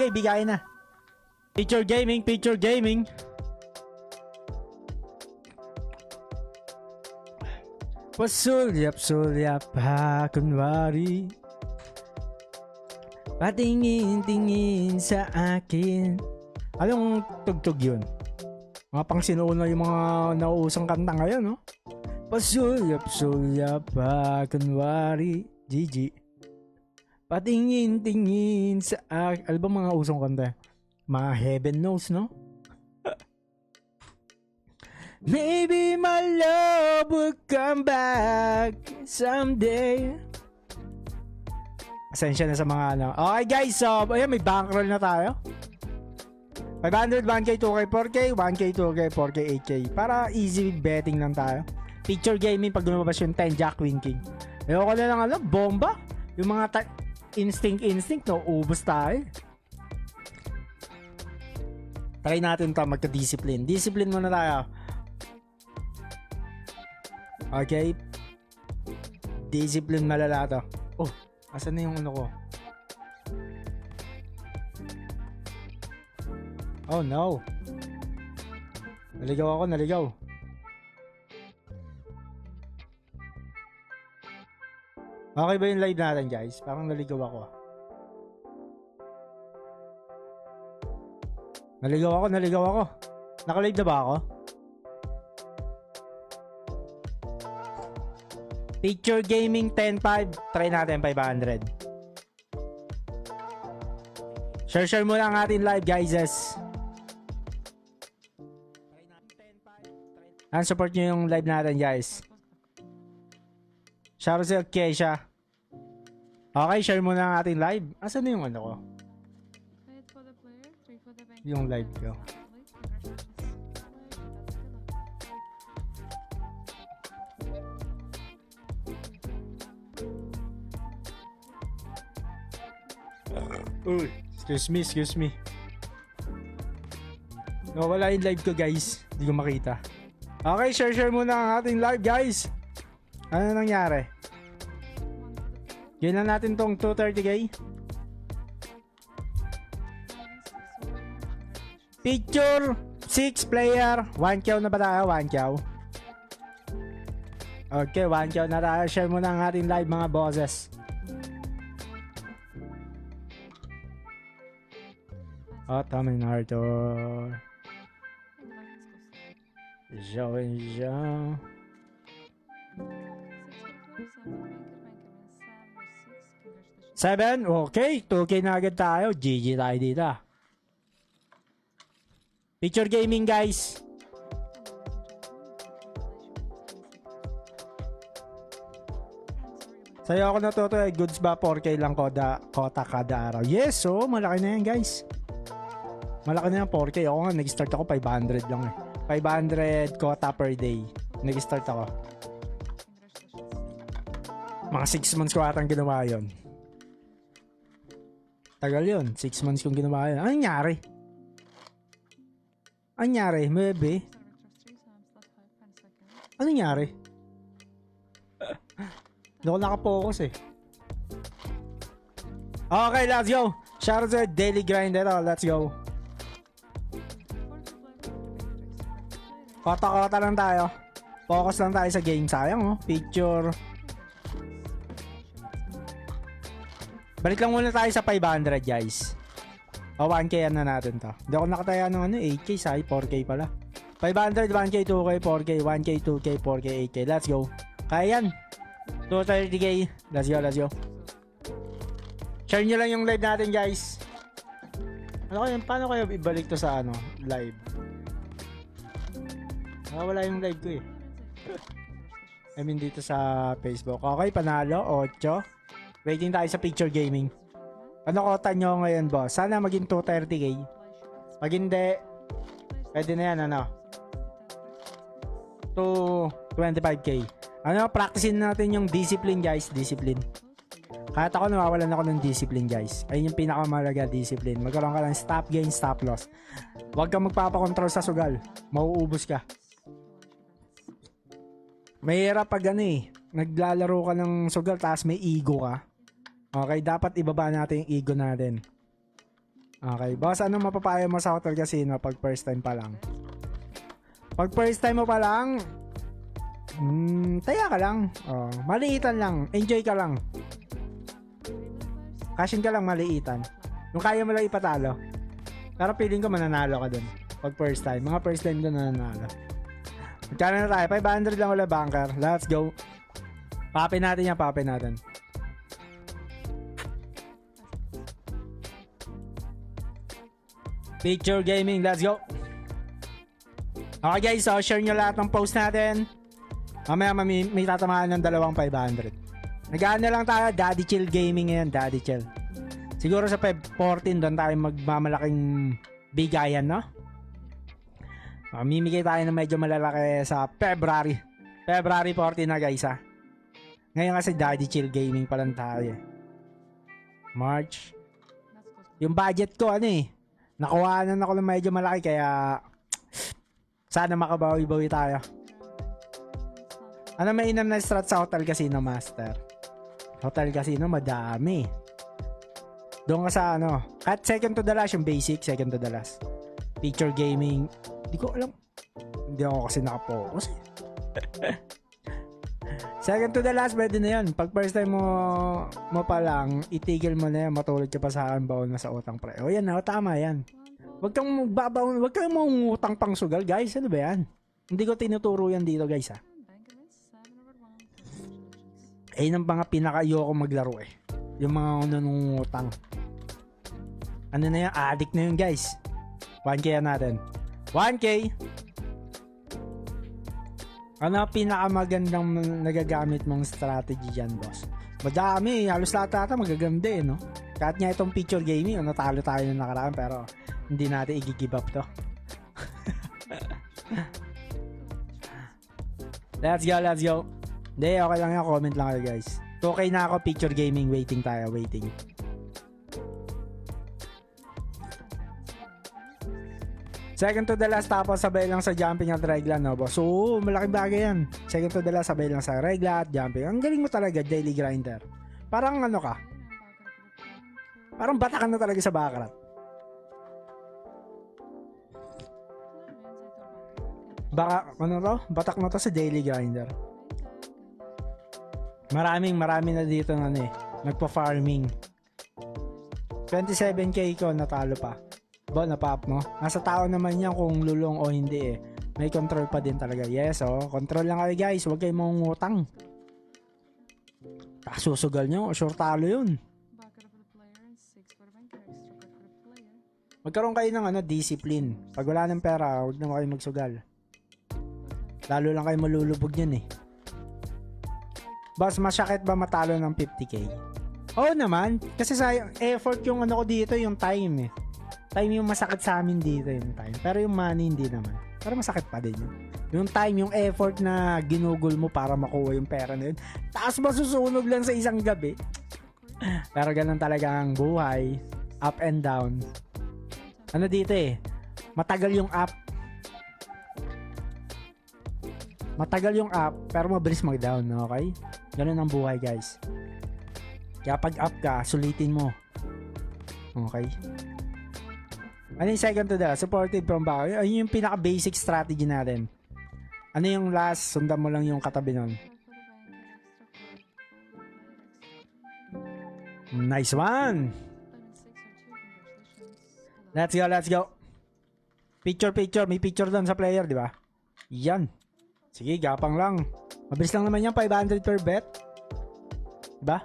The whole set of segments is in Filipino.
Sige, bigay na. Picture gaming, picture gaming. Pasulyap-sulyap ha, kunwari. Patingin-tingin sa akin. Anong tugtog yun? Mga pang sinuuna yung mga nauusang kanta ngayon, no? Pasulyap-sulyap ha, kunwari. GG. Patingin-tingin sa akin. Ano ba mga usong kanta? Mga heaven knows, no? Maybe my love will come back someday. Asensya na sa mga ano. Okay guys, so ayan, may bankroll na tayo. 500, 1K, 2K, 4K, 1K, 2K, 4K, 8K. Para easy betting lang tayo. Picture gaming pag lumabas yung 10 Jack Queen King. Ayoko na lang alam, bomba. Yung mga instinct, no, ubos tayo. Try natin to, magka-discipline. Discipline muna tayo. Okay. Discipline malala to. Oh, asan na yung ano ko? Oh no. Naligaw ako, naligaw. Okay ba yung live natin guys? Parang naligaw ako. Naligaw ako. Naka-live na ba ako? Picture gaming 10.5. Try natin 500. Share muna ang ating live guys. And support nyo yung live natin guys. Shoutout sa Keisha. Okay, share muna ang ating live. Asan na yung ano ko? Yung live ko. Uy, excuse me. Nawala yung live ko guys. Hindi ko makita. Okay, share muna ang ating live guys. Ano nangyari? Gawin na natin tong 230k. Picture 6 player 1 kyaw na ba tayo? 1 kyaw. Okay, 1 kyaw na tayo. Share muna ang ating live mga bosses. Oh, tama yung Arthur. Jean. 7? Okay, 2K na agad tayo. GG tayo dito. Picture gaming guys. Sa'yo ako natuto eh. Goods ba 4K lang kota kada araw? Yes, so malaki na yan guys. Malaki na yan 4K. Ako nga nag-start ako 500 lang eh. 500 quota per day. Nag-start ako. Mga 6 months ko atang ginawa yun. Tagal yun. 6 months kong ginawa yun. Anong nangyari? Anong nangyari? Maybe. Anong nangyari? Hindi ako nakapokus eh. Okay, let's go. Shoutout sa daily grind ito. Let's go. Kota-kota lang tayo. Focus lang tayo sa game. Sayang oh. Picture. Balik lang muna tayo sa 500 guys. O 1K na natin to. Hindi ako nakataya ng 8K. Say 4K pala. 500, 1K, 2K, 4K, 1K, 2K, 4K, 8K. Let's go. Kaya yan. 230K. Let's go. Share nyo lang yung live natin guys. Ano kaya, paano kayo ibalik to sa live? Wala yung live ko eh. I mean dito sa Facebook. Okay, panalo. 8. Waiting tayo sa picture gaming. Ano kota nyo ngayon boss? Sana maging 230k. Pag hindi, pwede na yan 225k. Practicein natin yung discipline guys. Discipline. Kahit ako nawawalan ako ng discipline guys. Ayun yung pinakamalaga, discipline. Magkaroon ka ng stop gain, stop loss. Huwag kang magpapakontrol sa sugal. Mauubos ka. Mahirap pag naglalaro ka ng sugal tapos may ego ka. Okay, dapat ibaba natin yung ego natin. Okay, boss, ano mapapayo mo sa hotel casino pag first time pa lang? Pag first time mo pa lang, taya ka lang. Oh, maliitan lang. Enjoy ka lang. Cashin ka lang, maliitan. Yung kaya mo lang ipatalo. Pero feeling ko mananalo ka dun. Pag first time. Mga first time dun nananalo. Magkano na tayo? 500 lang wala banker. Let's go. Papin natin yan, papin natin. Picture gaming, let's go. Okay guys, so share nyo lahat ng post natin. Mamaya may tatamaan ng 2,500. Nag-ano lang tayo, Daddy Chill Gaming ngayon, Daddy Chill. Siguro sa Feb 14 doon tayo magmamalaking bigayan, no? Mamimigay tayo ng medyo malalaki sa February 14 na guys, ha. Ngayon kasi Daddy Chill Gaming pa lang tayo. March. Yung budget ko ano eh, nakuha na ako ng medyo malaki kaya sana makabawi-bawi tayo. Ano mainam na strat sa Hotel Casino Master? Hotel Casino madami. Doon ka sa ano, kahit second to the last yung basic, second to the last. Picture gaming, hindi ko alam. Hindi ako kasi nakapokus. Second to the last, pwede na yan. Pag first time mo pa lang, itigil mo na yan, matulad ka pa sa baon na sa utang pre. O yan na, tama yan. Huwag kang magbabaon, huwag kang mangungutang pang sugal, guys. Ano ba yan? Hindi ko tinuturo yan dito, guys, ha. Ayun ang mga pinaka-ayoko maglaro eh. Yung mga nanungutang. Ano na yan? Addict na yun, guys. 1K yan natin. 1K! Ano pinakamagandang nagagamit mong strategy dyan, boss? Madami. Halos lahat ata magaganda eh, no? Kahit nga itong picture gaming, natalo tayo na nakaraan, pero hindi natin i-give up to. Let's go, let's go. Hindi, okay lang yan. Comment lang kayo, guys. Okay na ako, picture gaming. Waiting tayo, waiting. Second to the last, tapos sabay lang sa jumping at regla, no, boss? So, malaking bagay yan. Second to the last, sabay lang sa regla at jumping. Ang galing mo talaga, daily grinder. Parang ano ka? Parang bata ka na talaga sa baccarat. Baka, ano to? Batak na to sa daily grinder. Marami na dito ng ano eh. Nagpa-farming. 27k ko, natalo pa. Ba, napap mo? Nasa tao naman yan kung lulong o hindi eh. May control pa din talaga. Yes, oh. Control lang kayo guys. Huwag kayong mangungutang. Susugal nyo. Sure talo yun. Magkaroon kayo ng ano, discipline. Pag wala ng pera, huwag naman kayo magsugal. Lalo lang kayo malulubog yan eh. Boss, masyakit ba matalo ng 50k? Oo naman. Kasi sa effort yung ano ko dito, yung time eh. Time yung masakit sa amin dito yung time. Pero yung money hindi naman. Pero masakit pa din yun. Yung time, yung effort na ginugol mo para makuha yung pera na yun. Tapos masusunog lang sa isang gabi. Pero ganun talaga ang buhay. Up and down. Ano dito eh. Matagal yung up. Matagal yung up. Pero mabilis mag-down. Okay? Ganun ang buhay guys. Kaya pag up ka, sulitin mo. Okay? Ano yung second to the supportive from back? Ayun yung pinaka-basic strategy natin. Ano yung last? Sundan mo lang yung katabi nun. Nice one! Let's go, let's go. Picture. May picture doon sa player, di ba? Yan. Sige, gapang lang. Mabilis lang naman yan, 500 per bet. Diba?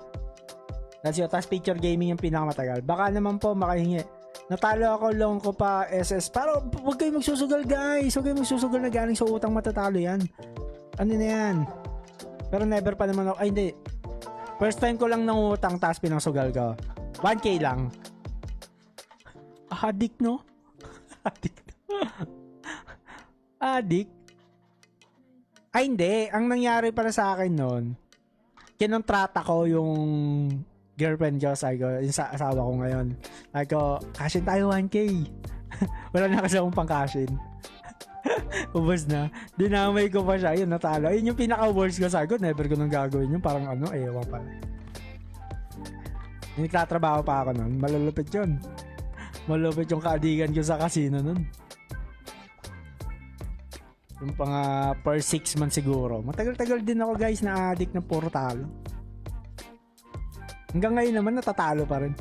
Let's go. Tapos picture gaming yung pinakamatagal. Baka naman po makahingi. Natalo ako, long ko pa, SS. Pero huwag kayong magsusugal guys. Huwag kayong magsusugal na galing sa utang, matatalo yan. Ano na yan? Pero never pa naman ako. Ay hindi. First time ko lang nangutang tapos pinangsugal ko. 1k lang. Addict no? Addict? Ay hindi. Ang nangyari para sa akin noon, kinontrata ko yung girlfriend ko, sabi ko, yung asawa ko ngayon. Sabi ko, cashin tayo 1k. Wala na kasi akong pang cashin. Ubus na. Dinamay ko pa siya. Yun, natalo. Yun yung pinaka-worst ko. Sabi ko, never ko nang gagawin yun. Parang ano, ewan pa. Nagtatrabaho pa ako nun. Malalupit yun. Malupit yung kaadigan ko sa casino nun. Yung pang per 6 months siguro. Matagal-tagal din ako guys na addict ng puro talo. Hanggang ngayon naman natatalo pa rin.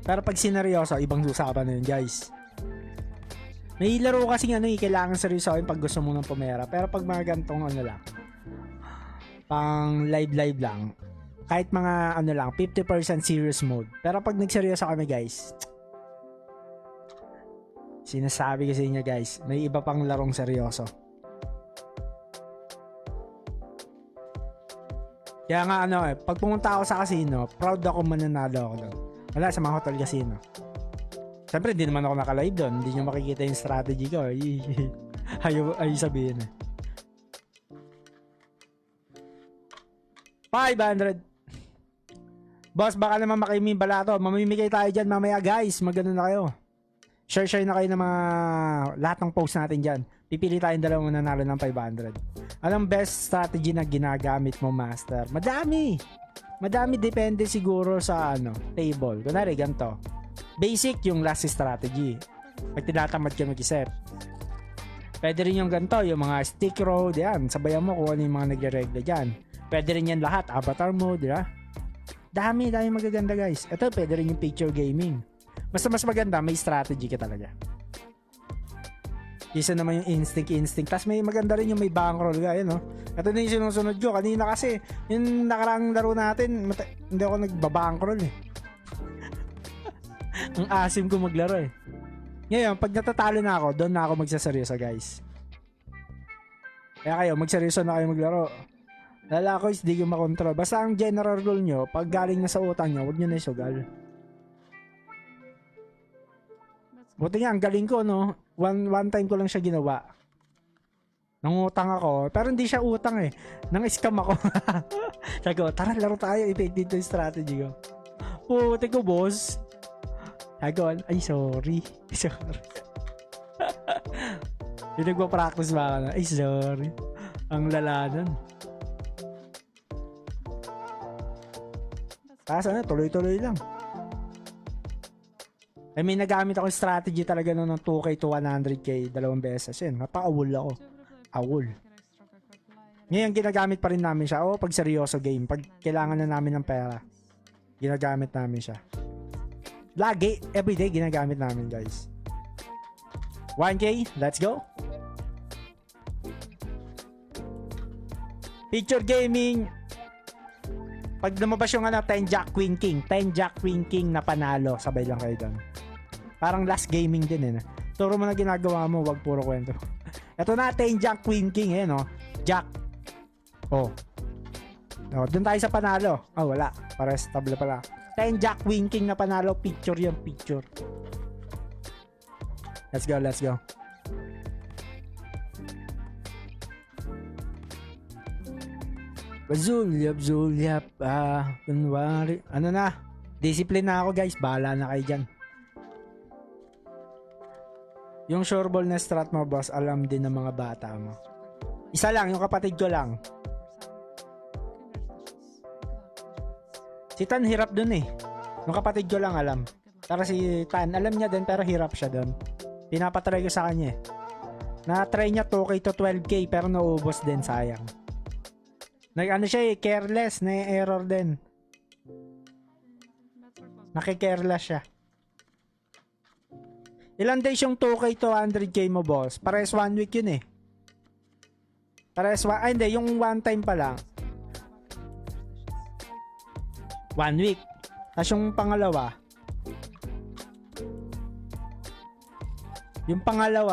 Pero pag sineryoso, ibang usapan na yun guys. May laro kasi kailangan seryosoin pag gusto mo ng pumera. Pero pag mga gantong lang, pang live lang, kahit mga 50% serious mode. Pero pag nagseryoso kami guys, sinasabi ko sa inyo guys, may iba pang larong seryoso. Kaya nga pag pumunta ako sa casino, proud ako mananalo ako doon. Wala sa mga hotel casino. Siyempre, hindi naman ako naka-live doon. Hindi nyo makikita yung strategy ko. Ayaw sabihin eh. 500. Boss, baka naman makimim balato. Mamimigay tayo dyan mamaya guys. Magano na kayo. Share na kayo ng mga lahat ng post natin dyan. Pipili tayong dalawang nanalo ng 500. Anong best strategy na ginagamit mo, master? Madami, depende siguro sa table. Kunwari ganito. Basic yung last strategy. Pag tinatamad ka mag-isip. Pwede rin yung ganito, yung mga stick road, yan. Sabayan mo kung ano yung mga nagre-regla dyan. Pwede rin yan lahat, avatar mode, di ba? Dami magaganda guys. Ito, pwede rin yung picture gaming. Basta mas maganda, may strategy ka talaga. Isa naman yung instinct. Tapos may maganda rin yung may bankroll ka, no? Ito na yung sinusunod ko. Kanina kasi, yung nakaraang laro natin, hindi ako nagbabankroll eh. Ang asim ko maglaro eh. Ngayon, pag natatalo na ako, doon na ako magsaseryoso guys. Kaya kayo, magseryoso na kayo maglaro. Lala ko is di ko makontrol. Basta ang general rule nyo, pag galing na sa utang nyo, huwag nyo na isugal. Buti nga, ang galing ko, no? One time ko lang siya ginawa. Nangutang ako, pero hindi siya utang eh. Nang-scam ako. Sabi ko, tara, laro tayo. Effective yung strategy ko. Puti ko, boss. Sabi ko, ay, sorry. Yung nagpa-practice ba ka na? Ay, sorry. Ang lala nun. Tapos tuloy-tuloy lang. I mean, nagamit ako strategy talaga ng 2K to 100K, 2 beses. Yun, napaka-awol ako. Awol. Ngayon, ginagamit pa rin namin siya. Pag seryoso game, pag kailangan na namin ng pera, ginagamit namin siya. Lagi, everyday, ginagamit namin, guys. 1K, let's go. Picture gaming. Pag lumabas yung 10 Jack Queen King, 10 Jack Queen King na panalo, sabay lang kayo doon. Parang last gaming din eh. Turo mo na ginagawa mo, wag puro kwento. Ito na, 10 Jack Queen King no? Jack. Doon tayo sa panalo. Wala. Pares tabla pala. 10 Jack Queen King na panalo, picture yung picture. Let's go. Zulyap. Kunwari. Ano na? Discipline na ako guys. Bahala na kayo dyan. Yung sureball na strat mo, boss, alam din ng mga bata mo. Isa lang, yung kapatid ko lang. Si Tan hirap dun eh. Yung kapatid ko lang alam. Pero si Tan, alam niya din pero hirap siya dun. Pinapatry ko sa kanya eh. Na-try niya 2K to 12K pero naubos din, sayang. Siya careless, na-error din. Naki-careless siya. Ilan days yung 2K to 100K mo, boss? Pares 1 week yun eh. Hindi, yung one time pa lang. 1 week. Tapos yung pangalawa,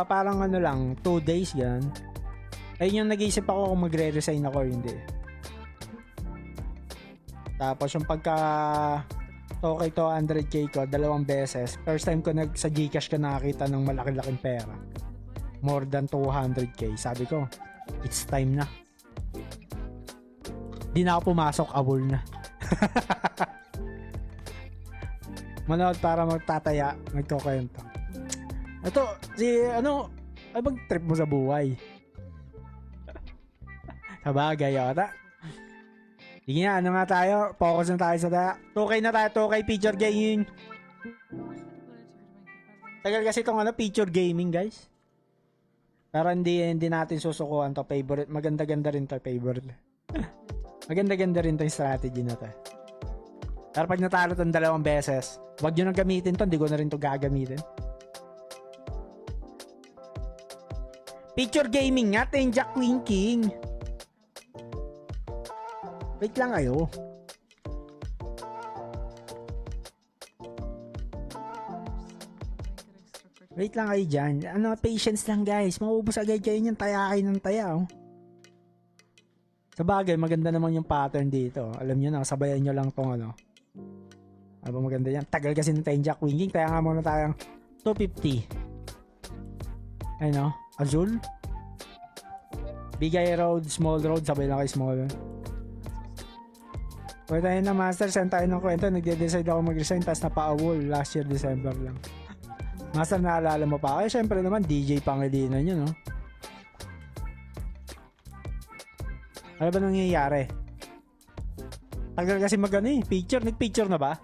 parang lang, 2 days yan. Ayun yung nag-iisip ako kung magre-resign ako or hindi. Tapos yung pagka 2K to 100K ko, 2 beses. First time ko sa Gcash ko nakakita ng malaki-laking pera. More than 200K. Sabi ko, it's time na. Di na ako pumasok, awol na. Manood para magtataya, nagkukwento. Ito, ay mag-trip mo sa buhay. Sabagay, yata. Sige nga, ano nga tayo? Focus na tayo sa 2K na tayo, 2K feature gaming. Tagal kasi itong feature gaming, guys. Pero hindi natin susukuan to. Favorite. Maganda-ganda rin to, favorite. Maganda-ganda rin to yung strategy na to. Pero pag natalo itong 2 beses, wag nyo nang gamitin to. Hindi ko na rin to gagamitin. Feature gaming nga, Tenjak Queen King. Wait lang kayo. Wait lang kayo dyan. Patience lang guys. Maubos agad kayo niyan. Taya kayo ng taya. Sa bagay, maganda naman yung pattern dito. Alam nyo na, sabayan nyo lang tong Aba maganda yan. Tagal kasi ng Tenjak Queen King. Kaya nga muna tayong 250. Ayun Azul. Bigay road, small road. Sabay lang kay small. Pwede tayo na master. Send tayo ng kwento. Nagde-decide ako mag-resign. Tapos napa-awol. Last year, December lang. Master, naalala mo pa? Ay, syempre naman, DJ Pangilinan yun, no? Ano ba nangyayari? Tagal kasi picture. Nag-picture na ba?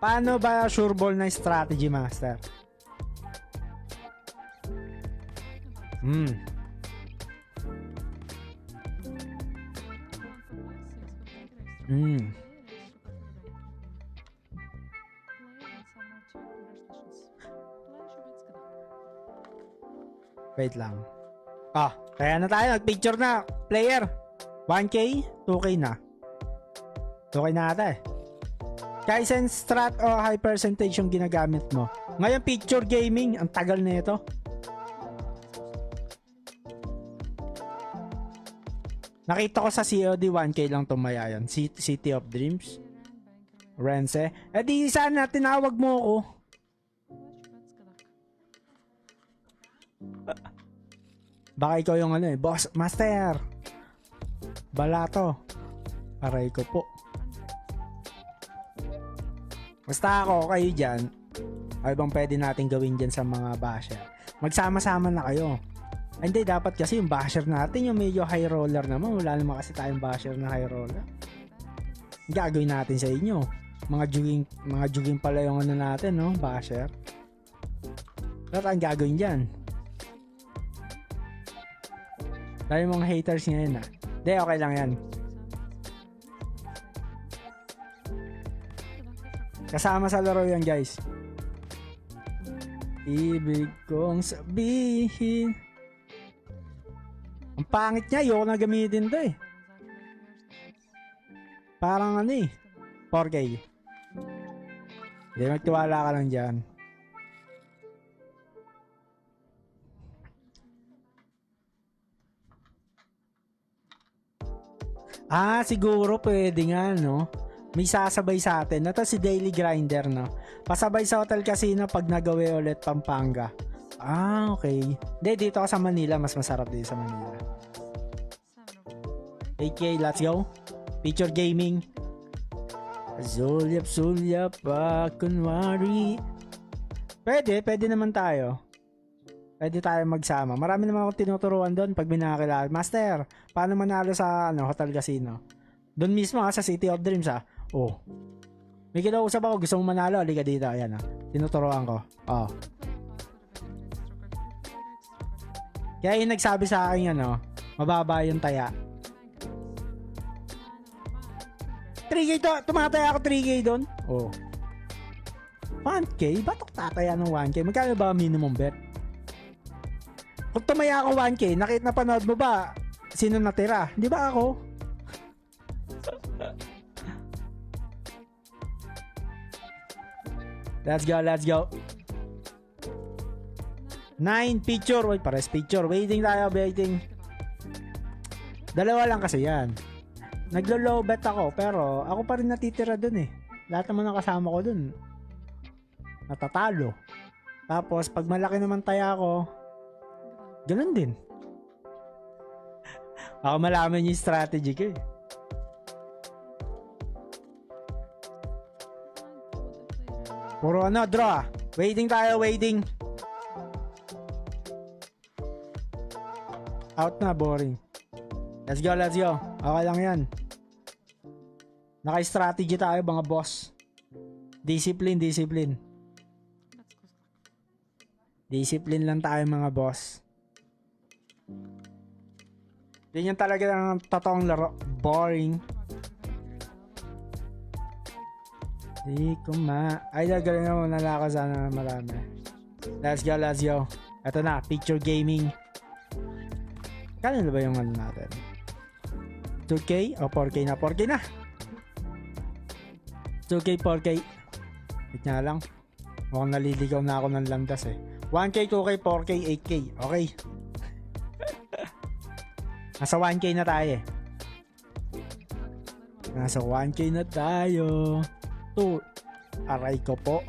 Paano ba sure ball na strategy, master? Wait lang. Kaya na tayo. Nag-picture na. Player. 1K, 2K na. 2K na ata Kaizen strat o high percentage yung ginagamit mo. Ngayon, picture gaming. Ang tagal na ito. Nakita ko sa COD 1K lang tumaya yan. City of Dreams. Rense. Di sana tinawag mo ako. Baka ikaw yung boss, master. Balato. Aray ko po. Basta ako, kayo dyan. Ano bang pwede natin gawin dyan sa mga basher? Magsama-sama na kayo. Hindi, dapat kasi yung basher natin, yung medyo high roller naman. Wala naman kasi tayong basher na high roller. Gagawin natin sa inyo. Mga juging pala yung natin, no? Basher. Pero ang gagawin dyan? Dahil mga haters ngayon Hindi, okay lang yan. Kasama sa laro yan, guys. Ibig kong sabihin. Ang pangit niya, ayoko na gamitin to Parang 4K. Hindi, magtiwala ka lang dyan. Siguro pwede nga, no? May sasabay sa atin. Ito si Daily Grinder, no? Pasabay sa Hotel Casino pag nagawi ulit Pampanga. Okay. Hindi, dito ka sa Manila. Mas masarap dito sa Manila. 8K, let's go. Feature gaming. Sulyap kunwari. Pwede naman tayo. Pwede tayo magsama. Marami naman akong tinuturuan doon pag binakilala. Master, paano manalo sa Hotel Casino? Doon mismo sa City of Dreams May kinausap ako, gusto mong manalo, halika dito. Ayan tinuturuan ko. Kaya yung nagsabi sa akin mababa yung taya. 3K to, tumataya ako 3K doon. 1K? Ba't ako tataya ng 1K? Magkano ba minimum bet? Kung tumaya ako 1K, napanood mo ba? Sino natira? Di ba ako? Let's go. 9 picture. Wait, pares picture. Waiting. 2 lang kasi yan. Naglo-low bet ako, pero ako pa rin natitira dun Lahat naman ng kasama ko dun natatalo. Tapos, pag malaki naman taya ko, ganun din. Ako malaman yung strategy ko Puro draw. Waiting tayo. Out na, boring. Let's go, let's go. Okay lang yan. Naka-strategy tayo mga boss. Discipline, discipline. Discipline lang tayo mga boss. Yan yung talaga ng totoong laro. Boring. Di ko ay, nagaling na muna lang ako sana marami. Let's go, let's go. Ito na, picture gaming. Kano na ba yung ano natin? 2K o 4K na? 4K na! 2K, 4K. Wait nga lang. Mukhang naliligaw na ako ng landas eh. 1K, 2K, 4K, 8K. Okay. Nasa 1K na tayo eh. Nasa 1K na tayo. Aray ko po.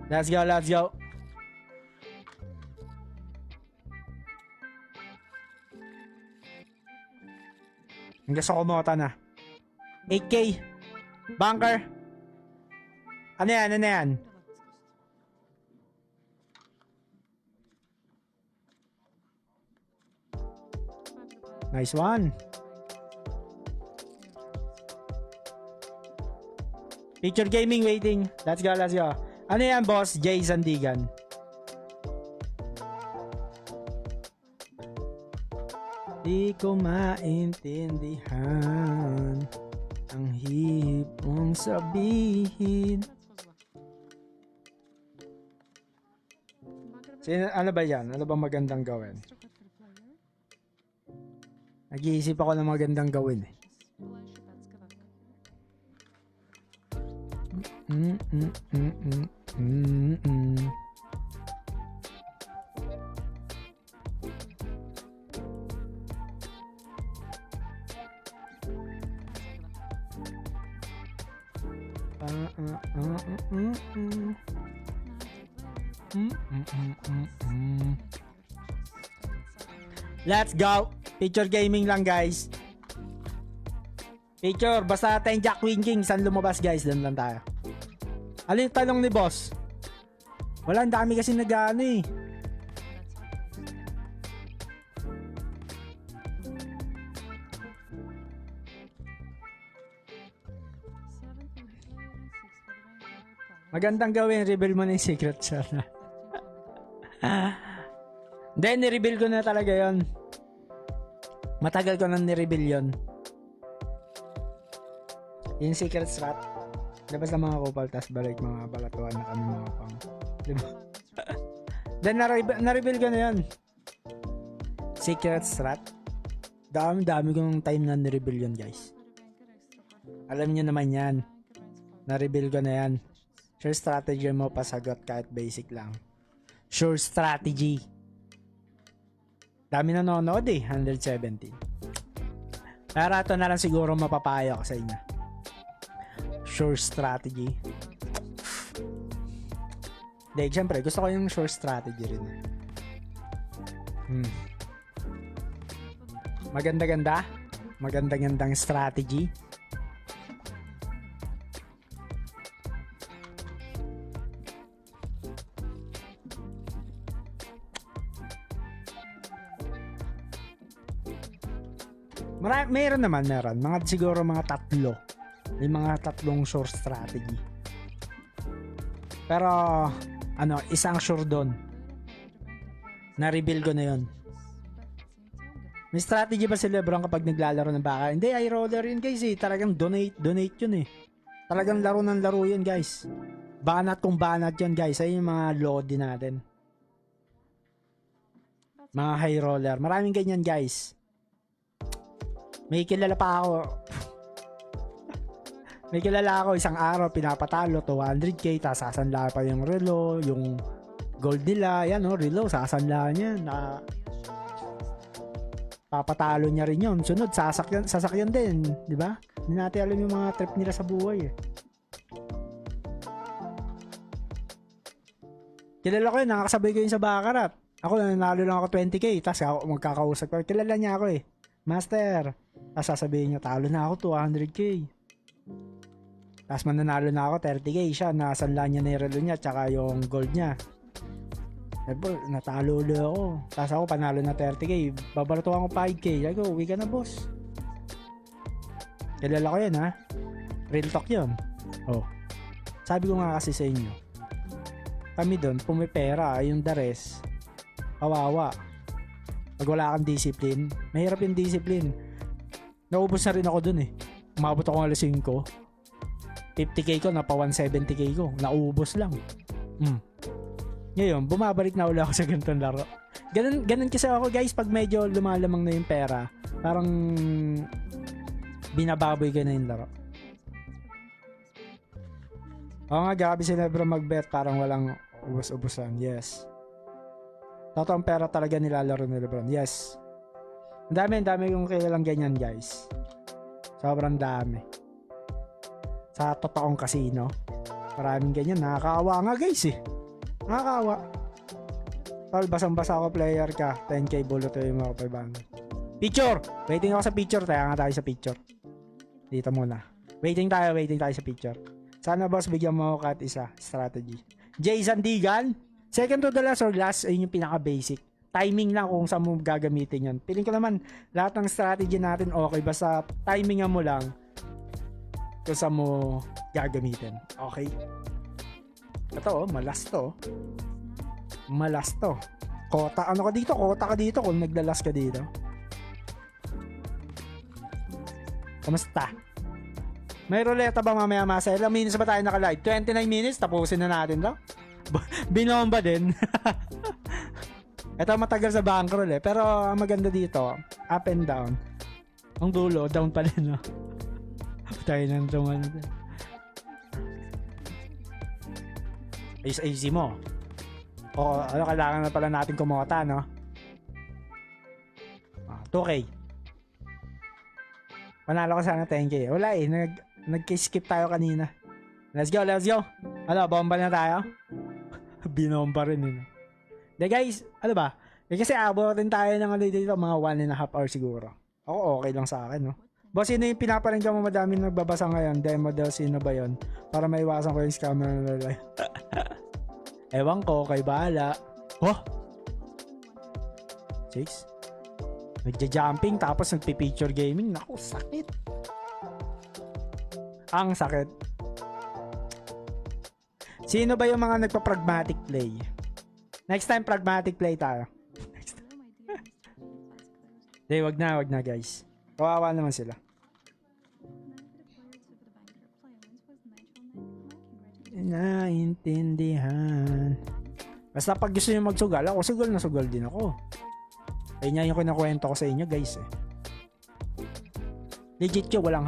Let's go, let's go. Hanggang sa kumota na. 8K. Bunker. Ano yan? Ano yan? Nice one. Picture gaming waiting. Let's go, let's go. Ano yan, boss? Jay Sandigan. Di ko maintindihan ang hihip mong sabihin. Ano ba yan? Ano ba magandang gawin? Nag-iisip ako ng magandang gawin eh. Let's go. Picture gaming lang guys. Picture, basta tayong Jack Queen King. Saan lumabas guys? Doon lang tayo. Ano yung tanong ni boss? Wala, ang dami kasi nag-ano eh. Magandang gawin, reveal mo na yung secret sana. Then, ni-reveal ko na talaga yon. Matagal ko nang ni-reveal yon. Yung secret strat. Labas ng mga kupal, tas balik mga balatuan na kami mga pang. Diba? Then, na-reveal ko na yon. Secret strat. Dami kong time na ni-reveal yon guys. Alam nyo naman yan. Na-reveal ko na yan. Sure strategy mo pasagot kahit basic lang. Sure strategy. Dami na nanonood eh. 117. Pero ito na lang siguro mapapayo ko sa inyo. Sure strategy. Dahil syempre gusto ko yung sure strategy rin eh. Maganda-ganda. Maganda-gandang strategy. Meron. Siguro mga tatlo. May mga tatlong sure strategy. Pero, isang sure doon. Na-reveal ko na yon. May strategy ba si Lebron kapag naglalaro ng baka? Hindi, eye roller yun guys eh. Talagang donate yun eh. Talagang laro ng laro yun guys. Banat kung banat yun guys. Ayun yung mga lodi natin. Mga high roller. Maraming ganyan guys. May kilala pa ako. May kilala ako isang araw pinapatalo 200k tapos sasanla pa yung relo, yung gold nila, yan relo, sasanla niya na papatalo niya rin yun. Sunod sasakyan din, di ba? Hindi natin alam yung mga trip nila sa buhay eh. Kilala ko yun, nakakasabay ko yun sa Baccarat. Ako nanalo lang ako 20k tapos ako magkakausap ko. Kilala niya ako eh. Master. Tapos sasabihin niya, talo na ako 200k. Tapos mananalo na ako 30k siya. Nasanla niya na yung relo niya tsaka yung gold niya. bro, natalo ulit ako. Tapos ako panalo na 30k. Babaratuhan ko 5k. Sabi ko, uwi ka na boss. Kilala ko yan ha. Real talk yun. Oh. Sabi ko nga kasi sa inyo. Kami doon, pumipera. Yung the rest, kawawa. Pag wala kang discipline, mahirap yung discipline. Naubos na rin ako doon eh. Umabot ako ng alas 5. 50k ko, napa 170k ko. Naubos lang. Ngayon, bumabalik na ulit ako sa ganitong laro. Ganun kasi ako guys, pag medyo lumalamang na yung pera, parang binababoy ko na yung laro. Oo nga, grabe sila bro mag-bet, parang walang ubos-ubusan. Yes. Totoong pera talaga nilalaro ni Lebron. Yes. Ang dami yung kilalang ganyan guys. Sobrang dami. Sa totoong casino, maraming ganyan. Nakakaawa nga guys eh. Nakakaawa. Tol, basang-basa ako player ka. 10k bulot yung mga 500. Picture! Waiting ako sa picture. Taya nga tayo sa picture. Dito muna. Waiting tayo sa picture. Sana boss, bigyan mo ako kahit isa. Strategy. Jason Digan. Second to the last or last, ayun yung pinaka-basic. Timing lang kung saan mo gagamitin yun. Piling ko naman, lahat ng strategy natin okay. Basta timingan mo lang kung saan mo gagamitin. Okay? Ito, malas to. Malas to. Kota, ano ka dito? Kota ka dito kung naglalas ka dito. Kamusta? May ruleta ba mamaya masa? Ilang minutes ba tayo naka-live? 29 minutes? Tapusin na natin to. Binomba din. Ito matagal sa bankroll eh. Pero ang maganda dito, up and down. Ang dulo, down pa rin no. Tayo nang tumal. Easy mo. O ano, kailangan na pala natin kumota no. 2k. Panalo ko sana 10k. Wala eh, nag-skip tayo kanina. Let's go. Ano, bomba na tayo? Binomba rin yun. De guys, ano ba? Kasi abutin tayo ng ano dito, mga 1.5 hours siguro. Ako okay lang sa akin, no? Boss, sino yung pinaparinggan mo madaming nagbabasa ngayon? Demo daw, sino ba yun? Para maiwasan ko yung scammer na lalay. Ewan ko, kay bahala. Oh! 6? Nagja-jumping tapos nagpi-picture gaming. Naku, sakit. Ang sakit. Sino ba yung mga nagpa-pragmatic play? Next time, pragmatic play tayo. Hindi, wag na guys. Kawawa naman sila. Naintindihan. Basta pag gusto nyo magsugal, ako sugal na sugal din ako. Ayun nga yung kinakwento ko sa inyo guys eh. Legit yun, walang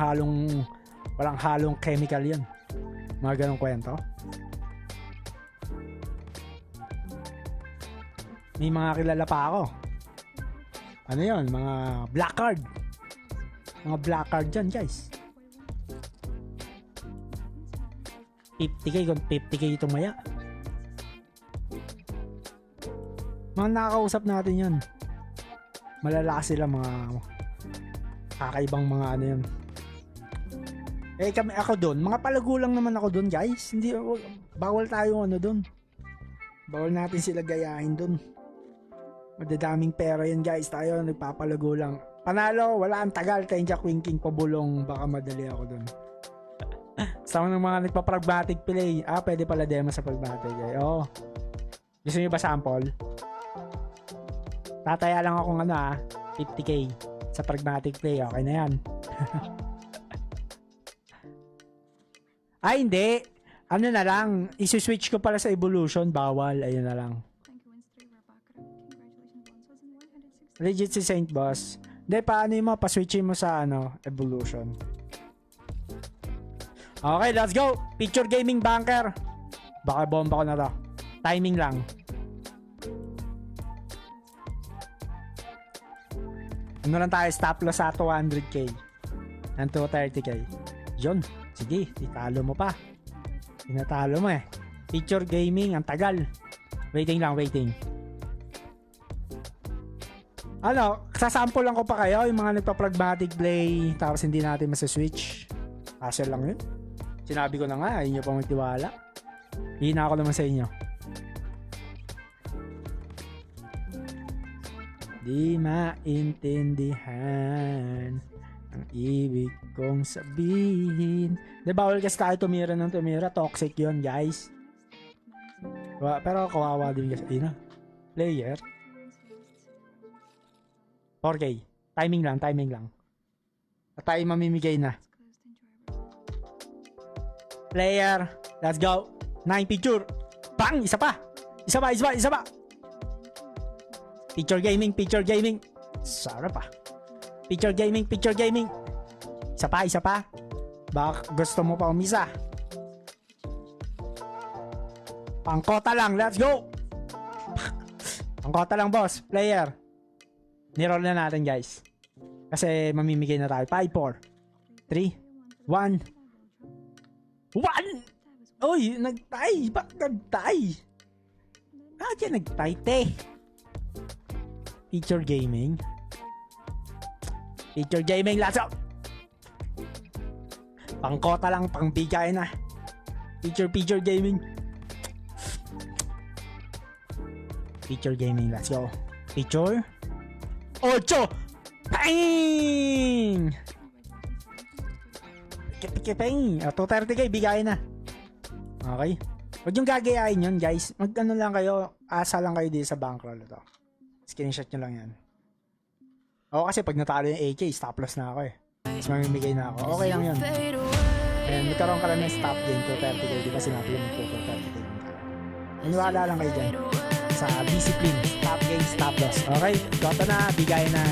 halong chemical yan. Mga ganong kwento. May mga kilala pa ako. Ano yun? Mga black card. Mga black card dyan guys. 50k kung 50k itong maya. Mga nakakausap natin yan. Malalakas sila, mga kakaibang mga ano yan. Eh kami, ako doon, mga palago lang naman ako doon guys. Hindi, bawal tayo ano doon. Bawal natin sila gayahin doon. Madadaming pera yan guys. Tayo nagpapalago lang. Panalo, wala ang tagal. Tenja Queen King pabulong. Baka madali ako doon. Sa mga nagpa-pragmatic play. Pwede pala demo sa pragmatic. Oo. Gusto nyo ba sample? Tataya lang akong 50k sa pragmatic play. Okay na yan. Ay hindi. Ano na lang. Isi-switch ko pala sa evolution. Bawal. Ayun na lang. Legit si Saint Boss. Hindi, paano mo? Paswitchin mo sa evolution. Okay, let's go. Picture gaming banker. Baka bomba ko na to. Timing lang. Ano lang tayo? Stop loss sa 200k. And 230k. Yun. Sige, italo mo pa. Tinatalo mo eh. Picture gaming, ang tagal. Waiting lang, waiting. Sasample lang ko pa kayo yung mga nagpa-pragmatic play tapos hindi natin masaswitch. Hassle lang yun. Sinabi ko na nga, ayun nyo pa magtiwala. Hina ako naman sa inyo. Di maintindihan ang ibig kong sabihin. Di bawal kasi tayo tumira ng tumira. Toxic yun, guys. Pero kawawa din kasi. Player. 4K. Timing lang. At tayo mamimigay na. Player. Let's go. 9 picture. Bang! Isa pa. Picture gaming. Sarap pa. Picture gaming. Isa pa. Baka gusto mo pa umisa. Pangkota lang. Let's go. Pangkota lang, boss. Player. Niroll na natin, guys. Kasi mamimigay na tayo. 5, 4, 3, 1. 1! Uy, nagtay. Bakit nagtay? Bakit nagtay, te? Picture gaming. Let's go. Pangkota lang, pangbigay na. Picture gaming. Picture gaming, let's go. Picture. 8! Bang! Kiping. 230k, bigay na. Okay. Huwag yung gagayain yun, guys. Mag-ano lang kayo, asa lang kayo dito sa bankroll ito. Screenshot nyo lang yan. Oo, kasi pag natalo yung AK, stop loss na ako eh. Mas mamimigay na ako. Okay lang yun. And magkaroon ka lang ng stop game, 230k. Di ba sinabi yung 230k? Maniwala lang kayo dyan. Sa discipline, stop game, stop loss. Okay, goto na, bigay na.